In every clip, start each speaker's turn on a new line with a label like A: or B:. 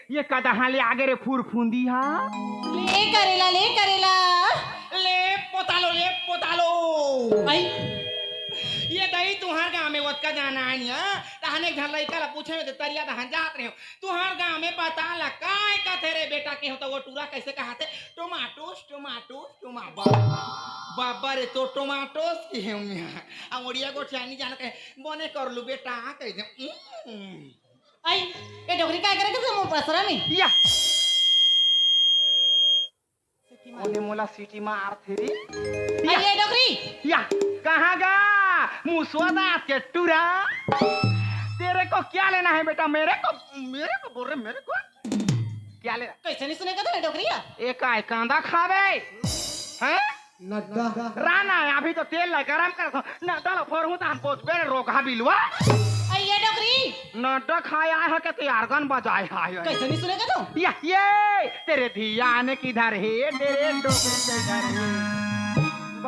A: ये कदहा ले आगे रे फुरफुंदी हा
B: ले करेला
A: ले पोतालो
B: आई
A: ये दही तुहार गांव में वत का जाना है ना तहने घर लइका ला पूछे में तरिया दहन जात रहे हो तुहार गांव में पता ला काय का तेरे बेटा के होता वो टूरा कैसे कहते टमाटोस बाबा रे तो टमाटोस की है हम ओडिया को चाइनी जान के बने कर लू बेटा कह दे
B: आई ये डोगरी काय करे के मोर पसरा में
A: या ओने मोला सिटी मार थेरी
B: आई ये डोगरी
A: या कहाँ गा मुसवादा के टूरा तेरे को क्या लेना है बेटा मेरे को बोल रहे मेरे को क्या लेना
B: कैसे नहीं सुनेगा तो डोगरिया
A: एक आय कांदा खावे हैं
C: नड्डा
A: राना अभी तो तेल ला गरम कर ना डालो फोड़ू तो हम पोछ बेरे रोका बिलवा
B: आई ये डोगरी
A: नड्डा खाया है के तैयार गन बजाए है
B: कैसे नहीं सुनेगा तो
A: या ये तेरे धियान किधर है तेरे डोगरी किधर है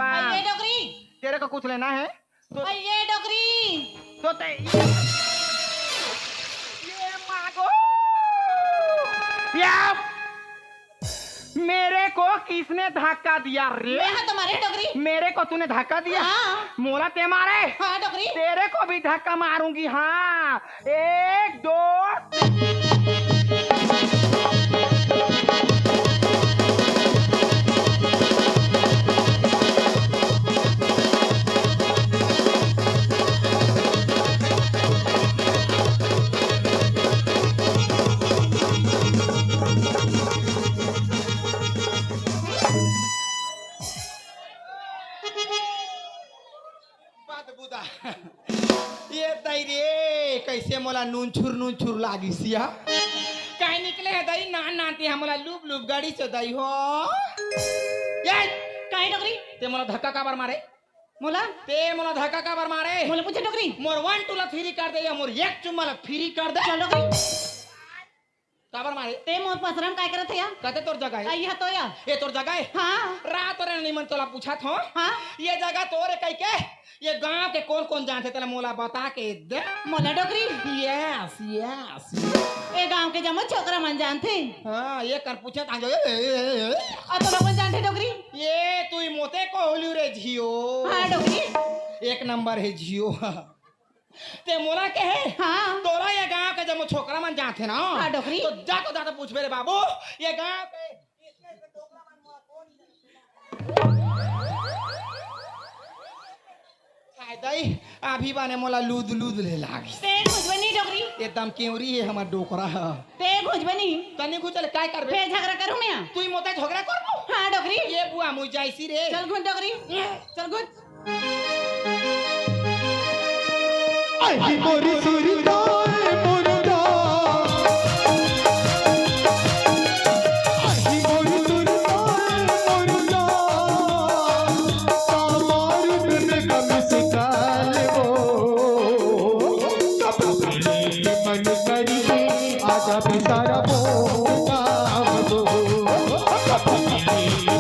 B: आई ये डोगरी
A: तेरे को कुछ लेना है तो
B: आई ये डोगरी
A: तो ये मांगो या मेरे को किसने धक्का दिया रे
B: मैं हाँ तुम्हारे डोगरी
A: मेरे को तूने धक्का दिया
B: हाँ
A: मोला ते मारे
B: हाँ डोगरी
A: तेरे को भी धक्का मारूंगी हाँ 1 2 ये दई रे कैसे मोला नून छुर लागी सिया कहीं निकले है दई नाती है मोला लूब गाड़ी से दई हो ये
B: काय डोगरी
A: ते मोला धक्का काबर मारे
B: मोला
A: धक्का काबर मारे
B: मोला पूछे डोगरी
A: मोर 1 2 ला फ्री कर दे या मोर 1 चुम्मा ला फ्री कर दे
B: चल डोगरी
A: काबर मारे
B: ते मोर पसरम काय करत है या
A: कहते तोर जगह है
B: आई हा तो या
A: ये तोर जगह है
B: हाँ
A: रात रे निमन तोला पूछा थो
B: हाँ
A: ये जगह तोरे कह के ये गांव के कौन जानते तेला मोला बता के दे
B: मोला डोगरी
A: यस
B: ए गांव के जमो छोकरा मन जानते
A: हाँ ये कर पूछे आ जाओ
B: और तो लोगन जानते डोगरी
A: ये तू मोते को होलू रे झियो
B: हाँ डोगरी
A: 1 नंबर है झियो ते मोला के है
B: हाँ
A: तोरा ये गांव के जब छोकरा मन जाते ना
B: हाँ डोगरी
A: तो जाको जाके पूछ मेरे बाबू ये गांव के दई अभी बाने मोला लूद ले लागी
B: ते खुजबनी डोगरी
A: एकदम केवरी है हमार डोकरा
B: ते खुजबनी
A: तनी खुचल काय करबे
B: फे झगड़ा करूं मैं
A: तू मोते झगड़ा करबो
B: हाँ डोगरी
A: ये बुआ मुई जाईसी रे
B: चल घुन डोगरी चल घुन
C: आई मोरी सुरदा मुर्दा आई मोरी सुरदा मुर्दा सामार में कम से काल वो मन करी आजा पे सारा बोला वो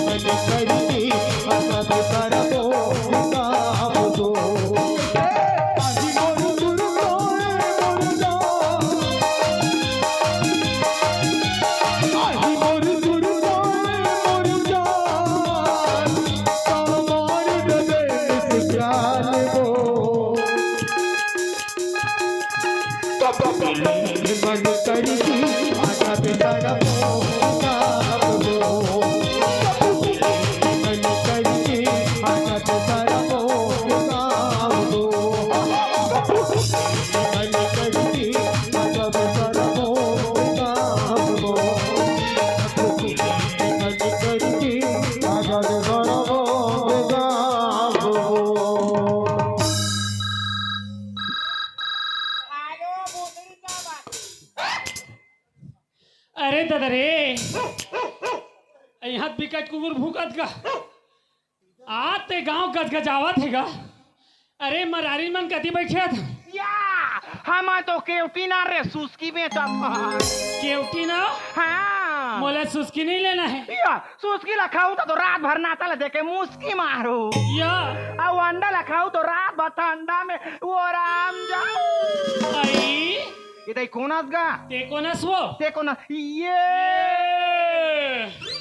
C: मन करी आजा पे सारा बोला वो मन करी आजा पे सारा बोला मन करी आजा पे सारा बोला मन करी आजा पे सारा बोला मन करी आजा पे सारा बोला
D: अरे दादा रे यहाँ बिकट कुकुर भूकत का आते गांव गजगजावत है गा अरे मरारी मन कति बैठे था
A: या हम तो केवटी ना रे सुस्की में
D: केवटी ना
A: हाँ
D: मोला सुस्की नहीं लेना है
A: या सुस्की ला खाऊ तो रात भर नाता ला देखे मुस्की मारू
D: या
A: और अंडा ला खाऊ तो रात भर ठंडा में वो राम जाऊ
D: आई
A: ये दई कोनास गा
D: ते कोणास वो
A: ते कोना ये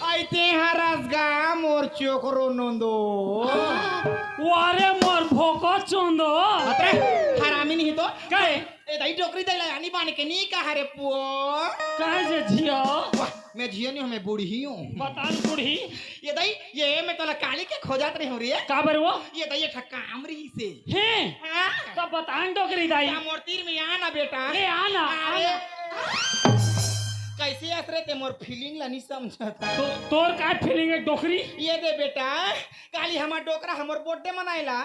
A: आइते हरस गा मोर चोकरो नंदो
D: वारे मोर भोको चोंदो
A: अत्रे हरामी नहीं तो
D: काय
A: ए दई डोकरी दई लानी बाने के नी कहा रे पुओ
D: काय जे झियो
A: वाह मैं झियो नहीं हूँ मैं बूढ़ी हूँ
D: बतान बूढ़ी
A: ये दई ये मैं तोला काली के खोजात नहीं हो रही है
D: का बर वो
A: ये दई ये ठक्का आमरी से
D: हे
A: हाँ
D: तो बतान डोकरी दाई
A: क्या मोर तीर में आना बेटा
D: ए आना
A: अरे
D: आना
A: कैसे असरे ते मोर फीलिंग ला नहीं समझता
D: तो तोर का फीलिंग है डोकरी
A: ये दे बेटा काली हमार डोकरा हमर बर्थडे मनाइला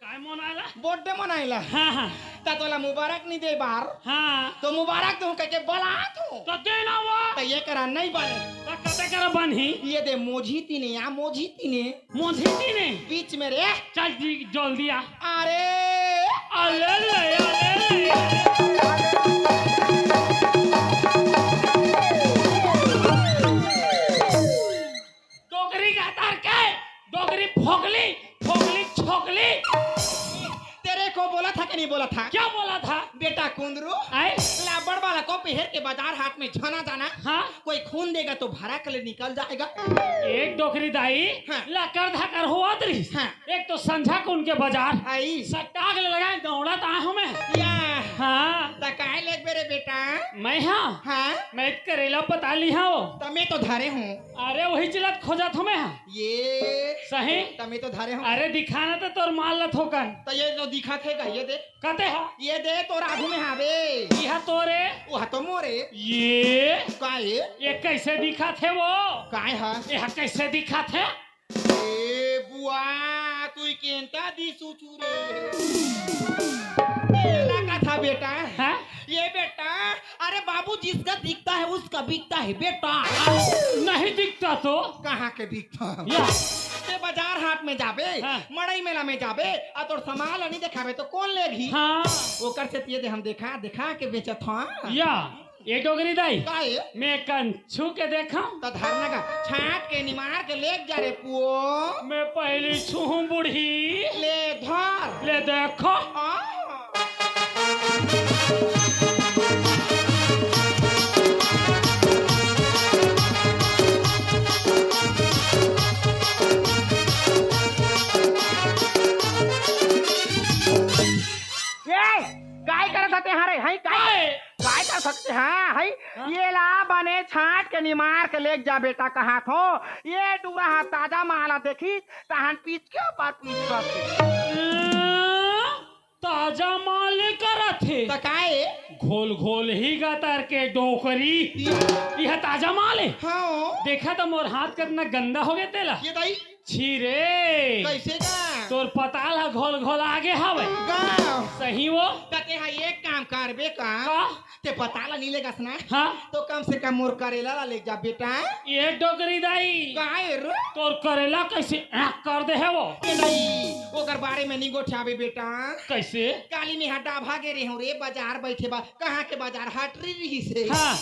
D: काय मनायला
A: बर्थडे मनाइला
D: हाँ हाँ
A: ता तोला मुबारक नहीं दे बार
D: हाँ
A: तो मुबारक दूं कह के बला तू
D: तो देना वो
A: तो ये करा नहीं बने
D: तो कते कर बनी
A: ये दे मोजी तीने या मोजी तीने
D: मोझी ने
A: बीच में रे
D: चल जी जल्दी आ
A: अरे
D: अले ले डोगरी का तार के डोगरी फोगली फोगली छोकली
A: तेरे को बोला था कि नहीं बोला था
D: क्या बोला था
A: बेटा कुंदरू
D: आए
A: लाबड़ वाला को पहर के बाजार हाट में छाना जाना
D: हाँ
A: कोई खून देगा तो भाड़ा के लिए निकल जाएगा
D: एक डोकरी दाई
A: हाँ।
D: लकर धकर हुआ तरी
A: हाँ।
D: एक तो संझा को उनके बाजार
A: आई
D: सट्टाक लगाए दौड़ा ता हूँ मैं
A: या
D: हाँ
A: तकाए लेग बेरे बेटा
D: मैं हाँ
A: हाँ
D: मैं करेला पता ली हाँ
A: तमे तो धारे हूँ
D: अरे वही चिलत खोजा था मैं हाँ
A: ये
D: सही
A: तमे तो धारे हूँ
D: अरे दिखाना तो तोर माल ल थोकन
A: तो ये जो दिखा थे ये दे
D: कहते हा
A: ये दे तो राघु में हावे
D: यह तोरे
A: वो तो मोरे
D: ये
A: काए
D: ये कैसे दिखा थे वो
A: काए हा
D: यह कैसे दिखा थे
A: ए बुआ तू केंता दी सुचुरे ये लगा था बेटा
D: हाँ?
A: ये बेटा अरे बाबू जिसका दिखता है उसका बिकता है बेटा
D: नहीं दिखता तो
A: कहाँ के बिकता
D: या
A: ते बाजार हाट में जाबे
D: हाँ।
A: मड़ई मेला में जाबे आ तोर सामान नहीं दिखाबे तो कौन लेगी
D: हाँ
A: ओकर से ये दे हम दिखा के बेचत हां
D: या ये डोगरी दाई
A: काए
D: मैं कन छू के देखा
A: तो धरना का छाट के निमार के लेक जा रे पुओ
D: मैं पहली छू बूढ़ी
A: ले धर
D: ले देखो
A: आ काय करत होते हरे हई काय काय कर सकते हैं हई ये ला बने छाट के निमार के लेक जा बेटा कहा थो ये डूरा हा ताजा माला देखी तहन पीछ के ऊपर पीछ कर
D: ताजा माल करा थे
A: तो काए
D: घोल घोल ही गतर के डोकरी यह ताजा माल है
A: हाँ
D: देखा तो मोर हाथ कितना गंदा हो गया तेला
A: ये दई
D: छी रे
A: कैसे का
D: तोर पताल है घोल घोल आगे हवे
A: गाँव
D: सही वो
A: कते हा एक काम करबे का
D: का
A: ते पता ला नहीं लेगा सना
D: हाँ
A: तो कम से कम मोर करेला ला ले जा बेटा
D: ये डोकरी दाई
A: काए रो
D: तोर करेला कैसे आँख कर दे है वो
A: ये नहीं ओकर बारे में नहीं गोठाबे बेटा
D: कैसे
A: काली में हटा भागे रे हूँ रे बाजार बैठे बा कहाँ के बाजार हट रही से
D: हाँ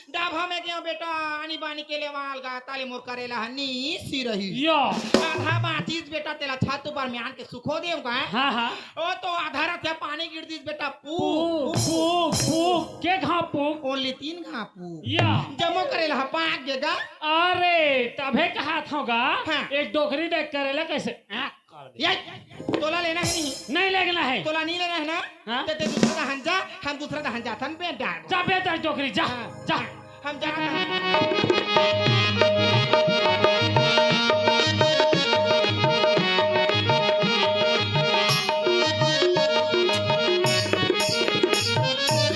A: डाभा में गयो बेटा आनी बानी के ले वाल गा ताले मोर करेला हनी सी रही
D: यो
A: आधा बातीस बेटा तेला छत ऊपर में आन के सुखो देव का
D: हाँ हाँ
A: ओ तो आधा रथ पानी गिर दीस बेटा पू
D: पू पू के घा पू
A: ओनली 3 घापू
D: या
A: जमो करेला पाक गेगा
D: अरे तभे कहा था
A: हाँ।
D: एक डोकरी देख करेला कैसे आँख कर दे
A: ये तोला लेना है नहीं
D: नहीं लेना है
A: तोला नहीं लेना है ना
D: हाँ?
A: ते दूसरा का हंजा हम दूसरा का हंजा थन पे डाल
D: जा बेटा डोकरी जा
A: हाँ।
D: जा
A: हम जा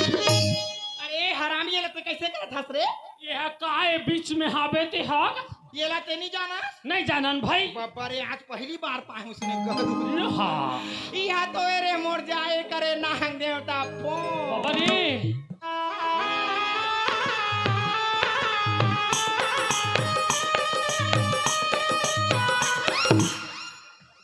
A: अरे हरामी ये तो कैसे करत हस रे
D: यह काहे बीच में हावे ते हाग
A: ये ला ते नहीं जाना
D: नहीं जानन भाई
A: बाबा रे आज पहली बार पाए उसने कह
D: हाँ
A: इहा तो रे मोर जाए करे नाहंग देवता पो
D: बाबा रे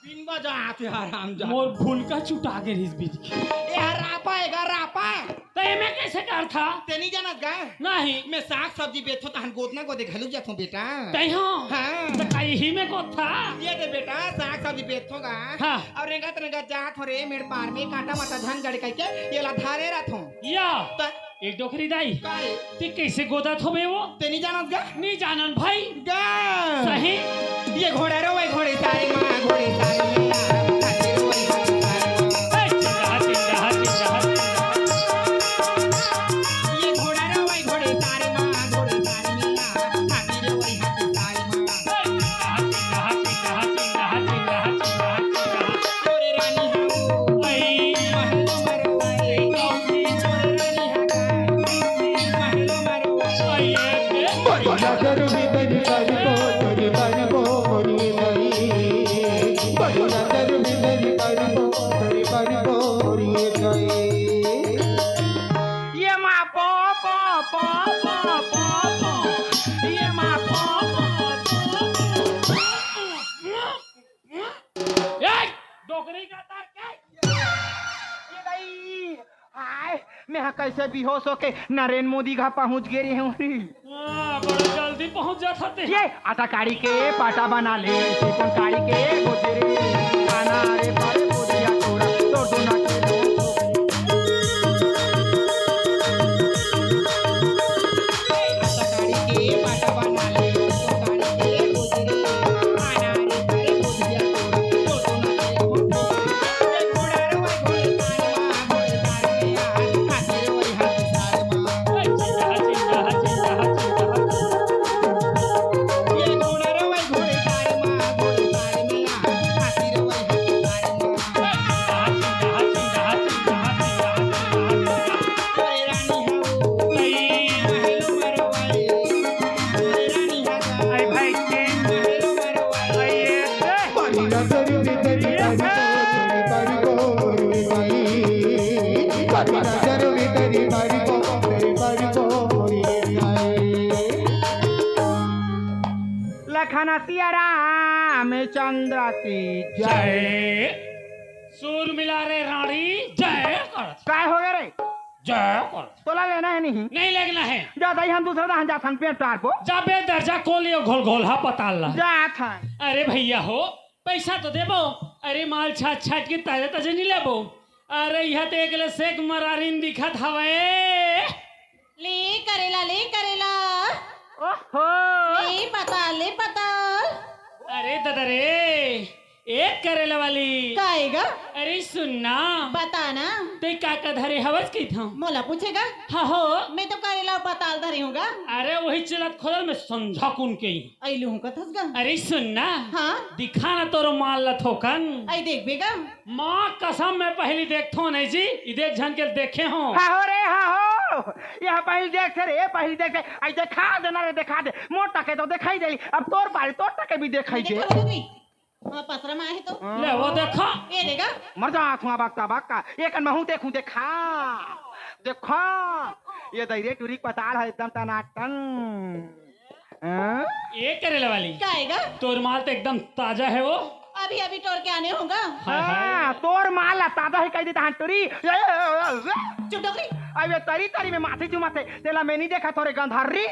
A: बिन बजा आते हराम जा
D: मोर भूल का चुटा के रिस बीच की
A: ये रापा है रापा
D: तो ये मैं कैसे कर था
A: ते नहीं जाना गा
D: नहीं
A: मैं साग सब्जी बेचो तहन गोदना को देखलू जाथो बेटा
D: तई हो
A: हाँ
D: तो कहीं ही में को था
A: ये दे बेटा साग सब्जी बेचोगा
D: हाँ।
A: और रेंगत रेंगत जात हो रे मेरे पार में काटा माटा धन गड़ के ये ला धारे रथो
D: या
A: त
D: एक डोकरी दाई
A: काहे
D: ते कैसे गोदत होबे वो
A: ते नहीं जानत गा
D: नहीं जानन भाई
A: गा
D: सही
A: ये घोड़ा रो वही घोड़े सारे माँ घोड़े सारे में हाथी रो वही हाथी सारे माँ ये घोड़ा रो वही घोड़े सारे माँ घोड़े सारे में हाथी रो वही हाथी सारे माँ तोरे रानी हो महलो मरवाए तोरे रानी हा महलो मरवाए
C: नजर भीतर करको तोरी बनबो मोरी गई बड़ी नजर भीतर करको तोरी बनबो मोरी गई
A: ये माँ पो ये माँ
D: डोकरी का तार क्या
A: ये भाई हाय मैं कैसे बेहोश होके नरेंद्र मोदी का पहुंच गए हूँ
D: बड़ा जल्दी पहुंच जाता थे
A: ये आटा काड़ी के पाटा बना ले चिकन काड़ी के गोजरे खाना रे पारे बोदिया तोरा तोड़ दो ना आटा काड़ी के पाटा बना ले चिकन काड़ी के गोजरे खाना रे पारे बोदिया तोरा तोड़ दो ना ये घोड़ा रो वही घोड़े सारे माँ हाथी रो वही हाथी सारे माँ ये घोड़ा रो वही घोड़े सारे माँ घोड़े सारे में हाथी रो वही हाथी सारे लखन सिया रामचंद्र की
D: जय सूर मिला रे रानी जय कर
A: काय हो गया रे
D: जय कर
A: तोला लेना है नहीं
D: नहीं लगना है
A: ज्यादा ही हम दूसरा दान जाथन पेट टार को
D: जा बे दर्जा को लियो घोल घोल हा पता ला
A: जात है
D: अरे भैया हो पैसा तो देबो अरे माल छाट छाट के ताजे ताजे नहीं लेबो अरे यह तो एक ले सेक मरारीन दिखत हवे
B: ले करेला
A: ओहो
B: ले पता
D: अरे दादा रे एक करेला वाली
B: काएगा
D: अरे सुनना
B: बताना
D: ते काका धरे हवस की था
B: मोला पूछेगा
D: हाँ हो
B: मैं तो करेला पताल धरी हूँगा
D: अरे वही चलत खोल में समझा कुन के ही
B: ऐलू हूँ कथसगा
D: अरे सुनना
B: हाँ
D: दिखा ना तोरो माल लथोकन
B: आई देख बेगा
D: माँ कसम मैं पहली देखतो नहीं जी ई देख झन के देखे हो
A: हाँ हो रे हाँ हो यह पहली देख रे पहली देख आई देखा देना रे देखा दे मोटा के तो दिखाई देली अब तोर बारी तोर टके भी दिखाई दे
B: देखा बोलो हाँ पसरा में आए तो
D: ले वो देखा
B: ये देगा
A: मर जा थुआ बक्का एक महू देखूं देखा देखा ये दईरे टूरी पताल है एकदम टनाटन
D: एक करेला वाली
A: काएगा
D: तोर माल तो एकदम ताजा है वो
B: अभी अभी तोड़ के आने होगा
D: हाय हाय
A: तोर माल ताजा है कह देता हन टूरी
B: चुप डोकरी
A: अबे तरी तरी में माथे चुमाते तेला मैं नहीं देखा थोड़े गंधारी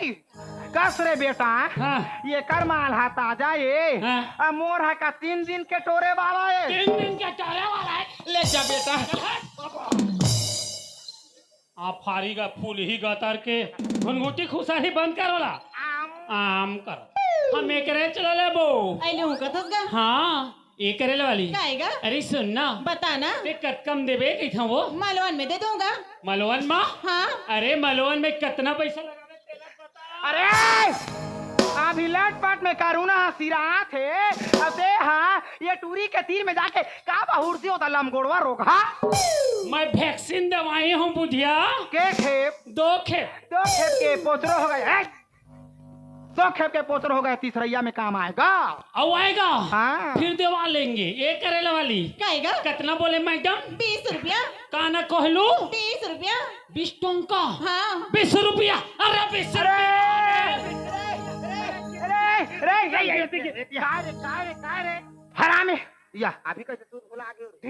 A: कस रे बेटा
D: हाँ।
A: ये कर माल है ताजा ये
D: हाँ।
A: अब मोर है का 3 दिन के टोरे वाला है
D: 3 दिन का टोरे वाला है
A: ले जा बेटा
D: आप फारी का फूल ही गतर के घुनघुटी खुशाली बंद करोला आम कर हम एक रे चला ले बो
B: ऐलू हूँ कथसगा
D: हाँ एक करेला वाली
B: काएगा
D: अरे सुनना
B: बताना
D: ते कतकम देबे कही था वो
B: मालवन में दे दूंगा
D: मलवन माँ
B: हाँ
D: अरे मलवन में कितना पैसा लगा दे तेला पता
A: अरे अभी लट पट में करूना सिरा थे अब दे हाँ ये टूरी के तीर में जाके का बहुर सी होता लमगोड़वा रोगा
D: मैं वैक्सीन दवाई हूँ बुधिया
A: के खेप
D: 2 खेप
A: के पोतरो हो गए 2 खेप के पोतरो हो गए तीसरैया में काम आएगा
D: अब आएगा
A: हाँ।
D: फिर दवा लेंगे एक करेला वाली
B: काएगा
D: कितना बोले मैडम
B: 20 रुपया
D: काना कहलू
B: 20 रुपया
D: 20 टोंका
B: हाँ
D: 20 रुपया अरे 20
A: हरामे या अभी कैसे तू बोला आगे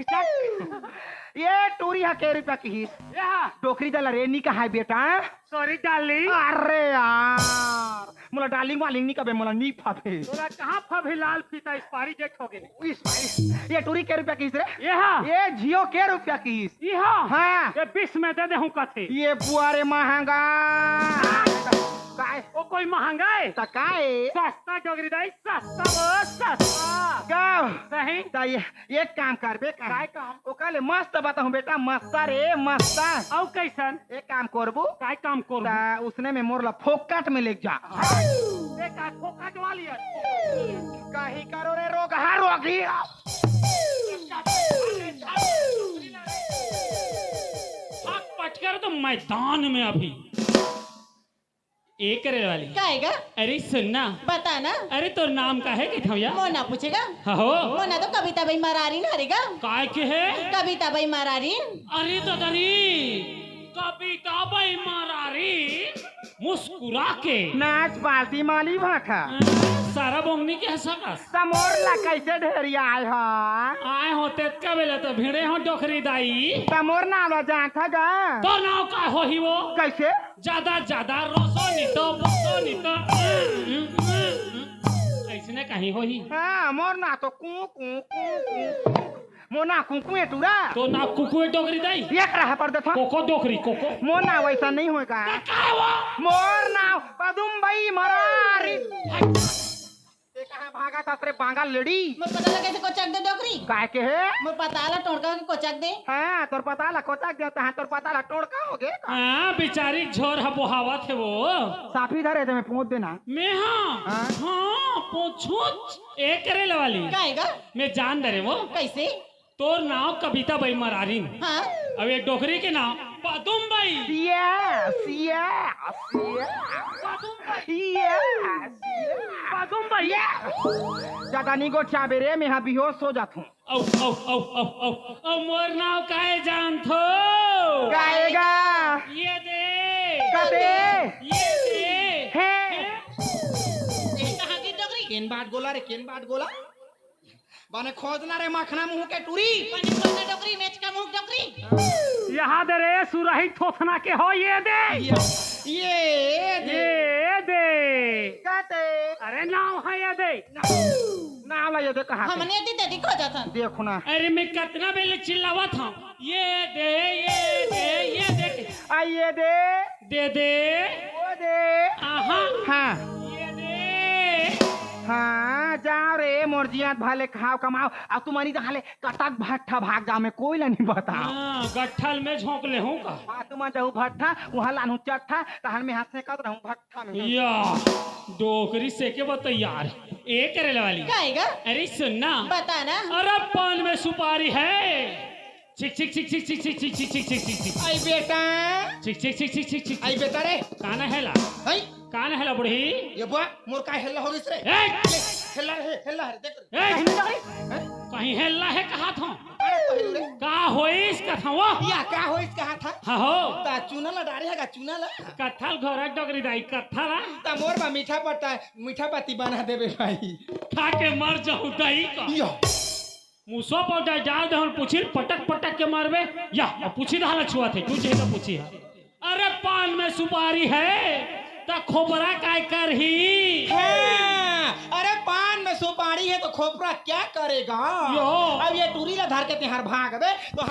A: ये टूरी है के रुपया की टोकरी डाला रेनी का है बेटा
D: सॉरी डार्लिंग
A: अरे यार मोला डार्लिंग वालिंग नहीं कबे मोला नी फाफे
D: तोरा कहाँ फबे लाल फीता एक्सपायरी डेट हो गई
A: ये टूरी के रुपया किस रे
D: ये हाँ
A: ये जियो के रुपया किस
D: ये हाँ
A: हाँ
D: ये 20 में दे दे हूँ कथे
A: ये बुआरे महंगा काय
D: वो कोई महंगा है
A: ता काय
D: सस्ता डोगरी दाई सस्ता वो सस्ता
A: गाँव
D: सही
A: ता ये एक काम कर बे
D: काय काम
A: ओ काले मस्त बताऊं बेटा मस्ता रे मस्ता
D: औ कैसन
A: एक काम करबू
D: काय काम करू
A: ता उसने में मोरला फोकट में ले जा
D: देखा खोखा जवा लिया
A: काहे करो रे रोग हर रोगी
D: भाग पटकर तो मैदान में अभी एक करे वाली
B: का है गा
D: अरे सुनना
B: बता ना
D: अरे तो नाम का है कि थौया
B: मोना पूछेगा
D: हो
B: मोना तो कविता भाई मरारी ना हरेगा
D: काय के है
B: कविता भाई मरारी
D: अरे तो दरी कविता बाई मारारी मुस्कुरा के
A: नाच पार्टी माली भाखा
D: सारा बोंगनी के हंसकस
A: समोरला कैसे ढेरिया आए हा
D: आए होते का बेले तो भिड़े हो डोखरी दाई
A: समोर नाम जानता गा
D: तो नाव का हो ही वो
A: कैसे
D: ज्यादा रोसो नितो ऐसने कहीं हो ही
A: हाँ मोर ना तो कू कू कू कू मोना कुकुए टूरा
D: तो ना कुकुए डोगरी दाई
A: एक रहा पर देखो
D: कोको डोकरी कोको
A: मोना वैसा नहीं होगा
D: काय वो
A: मोर नाव पदुम्बई मरारी ते कहाँ भागा था तेरे बांगा लेडी
B: मुझे पता लगा कैसे कोचक दे डोकरी
A: काय के है
B: मुझे पता ला टोड़का के कोचक दे
A: हाँ तोर पता ला कोचा देता है तोर पता ला टोड़का हो गए
D: हाँ बेचारी झोर हबोहावा थे वो
A: साफी धरे थे मैं पहुंच देना
D: मैं हाँ
A: हाँ?
D: हाँ पूछो एक करे वाली
B: का है गा
D: मैं जान दे रे वो
B: कैसे
D: तोर नाव कविता बाई मरारीन
B: हाँ
D: अब ये डोकरी के नाम Padum Bai
A: yes yes yes
D: Padum Bai
A: ज्यादा नहीं गो चाबे रे मैं यहाँ बेहोश हो जाता हूँ
D: औ मोर नाव काहे जान थो
A: गाएगा
D: ये दे
A: कते
D: ये दे
A: है
B: कहाँ की डोकरी
A: केन बात गोला रे केन बात गोला बाने खोजना रे मखना मुंह के टूरी
B: पानी खोलना डोकरी मैच का मुंह डोकरी
D: यहाँ दे रे सुरही थोथना के हो ये दे
A: ये
D: दे
A: कते
D: अरे नाव है ये दे
A: नाम ला ये दे कहाँ
B: हमने दी दे खो जाता
A: देखो ना
D: अरे मैं कितना बेले चिल्लावा था ये दे ये दे
A: आइए दे
D: दे दे
A: वो दे
D: आहा
A: हाँ
D: ये दे
A: हाँ जाओ रे मोरजियात भाले खाओ कमाओ अब तुम्हारी तो हाले कटक भट्ठा भाग जाओ मैं कोई ला नहीं बता
D: हाँ गट्ठल में झोंक ले हूँ का
A: हाँ तुम जाऊ भट्ठा वहाँ लानू चट्ठा तहन में हाथ से कर रहूँ भट्ठा में
D: या डोकरी से के बता यार एक करे वाली
B: का है गा
D: अरे सुनना
B: बता ना
D: अरे पान में सुपारी है चिक चिक चिक चिक चिक चिक चिक चिक चिक चिक चिक चिक
A: आई बेटा
D: चिक चिक चिक चिक चिक चिक
A: आई बेटा रे
D: कान हेला
A: आई
D: कान हेला बुढ़ी
A: ये बुआ मोर का हेल्ला हो रे
D: ए
A: हेल्ला है देख
D: ए कहीं हेला है कहा था
A: रे
D: का होइस कथा वो
A: या का हो इसका हाथ
D: हाँ हो
A: ता चूना ला डारी है का चूना ला
D: कथल घर डोगरी दाई कथल
A: ता मोर बा मीठा पड़ता है मीठा बाती बना देबे भाई
D: खा के मर जाऊं दही का
A: यो
D: मुसो पर डाल दे पूछी पटक पटक के मारबे या पूछी रहा छुआ थे तू जेगा पूछी है अरे पान में सुपारी है तो खोपरा काय कर ही
A: हाँ, अरे पान में सुपारी है तो खोपरा क्या करेगा
D: यो।
A: अब ये टूरी ला धर के तिहार भाग बे तो